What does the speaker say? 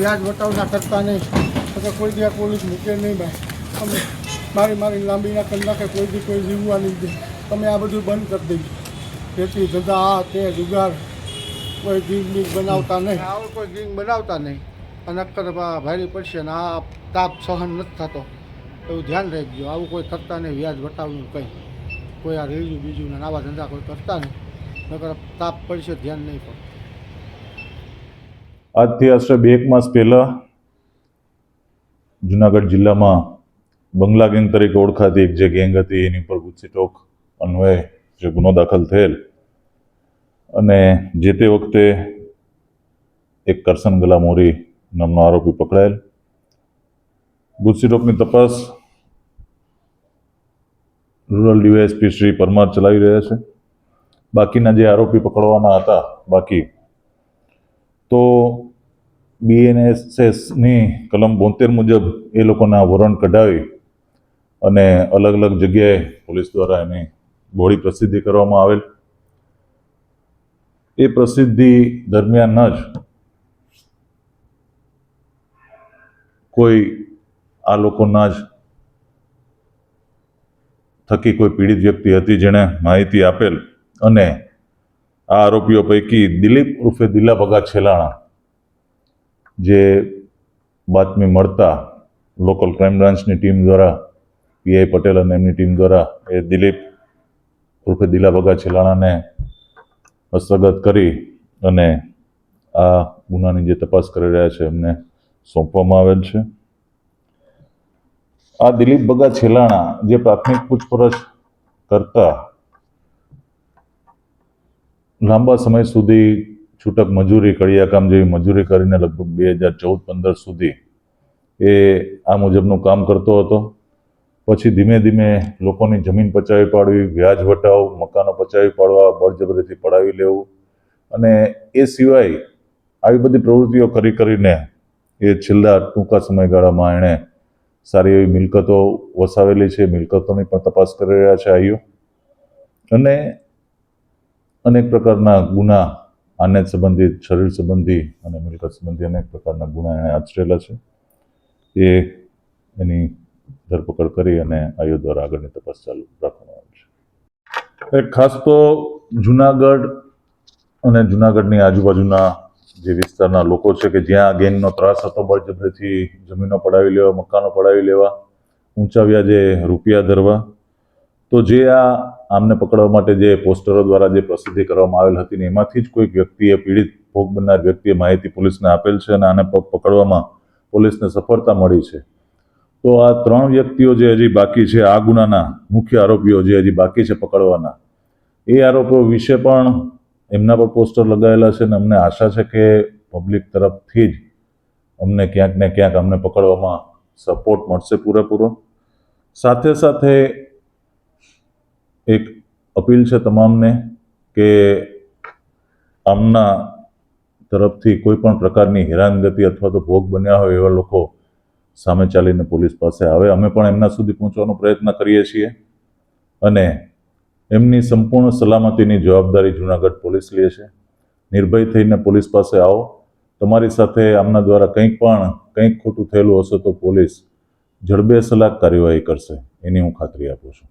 વ્યાજ વટાવના કરતા નહીં તો કોઈ દી પોલીસ મૂકે નહીં ભાઈ. અમે મારી લાંબીના કરી નાખે, કોઈ દી કોઈ જીવવા નહીં દે. તમે આ બધું બંધ કરી દેજો. ખેતી ધંધા આ તે જુગાર કોઈ ગીંગ બનાવતા નહીં, આવું કોઈ ગીંગ બનાવતા નહીં. અને અક્કર ભારી પડશે ને આ તાપ સહન નથી થતો, એવું ધ્યાન રાખજો. આવું કોઈ કરતા નહીં, વ્યાજ વટાવનું કંઈ કોઈ આ રેલું બીજું ને આવા ધંધા કોઈ કરતા નહીં, નકર તાપ પડશે ધ્યાન નહીં પડે. આજથી આશરે 2 માસ પહેલા જુનાગઢ જિલ્લામાં બંગલા ગેંગ તરીકે ઓળખાતી એક જે ગેંગ હતી એની પર ગુસ્સી ટોક અન્વયે જે ગુનો દાખલ થયેલ અને જે તે વખતે એક કરસન ગલા મોરી નામનો આરોપી પકડાયેલ. ગુસ્સી ટોકની તપાસ રૂરલ ડીવાયએસપી શ્રી પરમાર ચલાવી રહ્યા છે. બાકીના જે આરોપી પકડવાના હતા બાકી તો BNSSની કલમ 72 મુજબ એ લોકોના વોરંટ કઢાવી અને અલગ અલગ જગ્યાએ પોલીસ દ્વારા એની બોડી પ્રસિદ્ધિ કરવામાં આવેલ. એ પ્રસિદ્ધિ દરમિયાન જ કોઈ આ લોકોના જ થકી કોઈ પીડિત વ્યક્તિ હતી જેણે માહિતી આપેલ અને આ આરોપીઓ પૈકી દિલીપ ઉર્ફે દિલા ભગા છેલાણા જે બાતમી મળતા લોકલ ક્રાઇમ બ્રાન્ચની ટીમ દ્વારા પીઆઈ પટેલ અને એમની ટીમ દ્વારા એ દિલીપ ઉર્ફે દિલા ભગા છેલાણાને હસ્તગત કરી અને આ ગુનાની જે તપાસ કરી રહ્યા છે એમને સોંપવામાં આવેલ છે. આ દિલીપ ભગા છેલાણા જે પ્રાથમિક પૂછપરછ કરતા લાંબા સમય સુધી છૂટક મજૂરી, કડિયાકામ જેવી મજૂરી કરીને લગભગ 2014-15 સુધી એ આ મુજબનું કામ કરતો હતો. પછી ધીમે ધીમે લોકોની જમીન પચાવી પાડવી, વ્યાજ વટાવ, મકાનો પચાવી પાડવા, બળજબરીથી પડાવી લેવું અને એ સિવાય આવી બધી પ્રવૃત્તિઓ કરીને એ છેલ્લા ટૂંકા સમયગાળામાં એણે સારી એવી મિલકતો વસાવેલી છે. મિલકતોની પણ તપાસ કરી રહ્યા છે આઈઓ અને અનેક પ્રકારના ગુના, આને સંબંધિત, શરીર સંબંધી અને મિલકત સંબંધી અનેક પ્રકારના ગુના એણે આચરેલા છે. એ એની ધરપકડ કરી અને આઈઓ દ્વારા આગળની તપાસ ચાલુ રાખવામાં આવી છે. ખાસ તો જુનાગઢ અને જુનાગઢની આજુબાજુના જે વિસ્તારના લોકો છે કે જ્યાં ગેંગનો ત્રાસ હતો, બળજબરીથી જમીનો પડાવી લેવા, મકાનો પડાવી લેવા, ઊંચા વ્યાજે રૂપિયા ધરવા, તો જે આમને પકડવા માટે જે પોસ્ટરો દ્વારા જે પ્રસિદ્ધિ કરવામાં આવેલ હતી ને એમાંથી જ કોઈક વ્યક્તિએ, પીડિત ભોગ બનનાર વ્યક્તિએ માહિતી પોલીસને આપેલ છે અને આને પકડવામાં પોલીસને સફળતા મળી છે. તો આ 3 વ્યક્તિઓ જે હજી બાકી છે, આ ગુનાના મુખ્ય આરોપીઓ જે હજી બાકી છે પકડવાના, એ આરોપીઓ વિશે પણ એમના પર પોસ્ટર લગાવેલા છે અને અમને આશા છે કે પબ્લિક તરફથી જ અમને ક્યાંક ને ક્યાંક અમને પકડવામાં સપોર્ટ મળશે પૂરેપૂરો. સાથે સાથે એક અપીલ છે તમામને કે આમના તરફથી કોઈ પણ પ્રકારની હેરાનગતિ અથવા તો ભોગ બન્યા હોય એવા લોકો સામે ચાલીને પોલીસ પાસે આવે. અમે પણ એમના સુધી પહોંચવાનો પ્રયત્ન કરીએ છીએ અને એમની સંપૂર્ણ સલામતીની જવાબદારી જુનાગઢ પોલીસ લે છે. નિર્ભય થઈને પોલીસ પાસે આવો. તમારી સાથે આમના દ્વારા કંઈક ખોટું થયેલું હશે તો પોલીસ જડબે સલાક કાર્યવાહી કરશે, એની હું ખાતરી આપું છું.